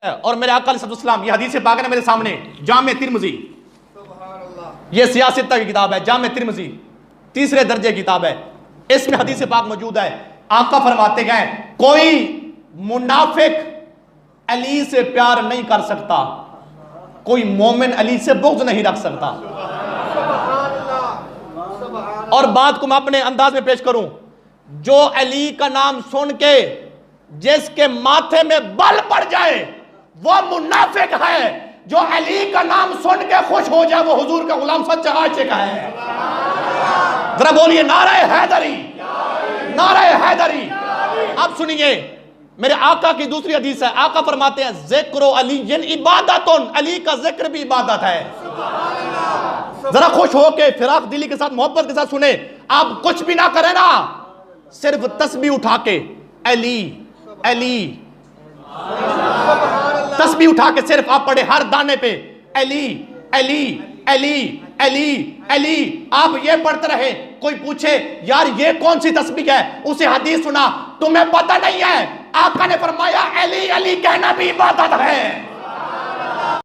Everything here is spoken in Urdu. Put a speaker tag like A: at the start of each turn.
A: اور میرے آقا علیہ السلام، یہ حدیث پاک ہے میرے سامنے، جامع ترمذی، یہ سیاست کی کتاب ہے، جامع ترمذی تیسرے درجے کی کتاب ہے، اس میں حدیث پاک موجود ہے۔ آقا فرماتے گئے کوئی منافق علی سے پیار نہیں کر سکتا، کوئی مومن علی سے بغض نہیں رکھ سکتا۔ اور بات کو میں اپنے انداز میں پیش کروں، جو علی کا نام سن کے جس کے ماتھے میں بل پڑ جائے وہ منافق ہے، جو علی کا نام سن کے خوش ہو جائے وہ حضور کا غلام سچا عاشق ہے۔ ذرا بولیے نعرہ حیدری، نعرہ حیدری۔ اب سنیے میرے آقا کی دوسری حدیث ہے، آقا فرماتے ہیں ذکر علی عبادت، علی کا ذکر بھی عبادت ہے۔ ذرا خوش ہو کے فراق دلی کے ساتھ محبت کے ساتھ سنیں، آپ کچھ بھی نہ کریں نا، صرف تسبیح اٹھا کے علی علی، تسبیح اٹھا کے صرف آپ پڑھے ہر دانے پہ علی علی علی علی علی، آپ یہ پڑھتے رہے۔ کوئی پوچھے یار یہ کون سی تسبیح ہے، اسے حدیث سنا، تمہیں پتہ نہیں ہے آقا نے فرمایا علی علی کہنا بھی عبادت ہے۔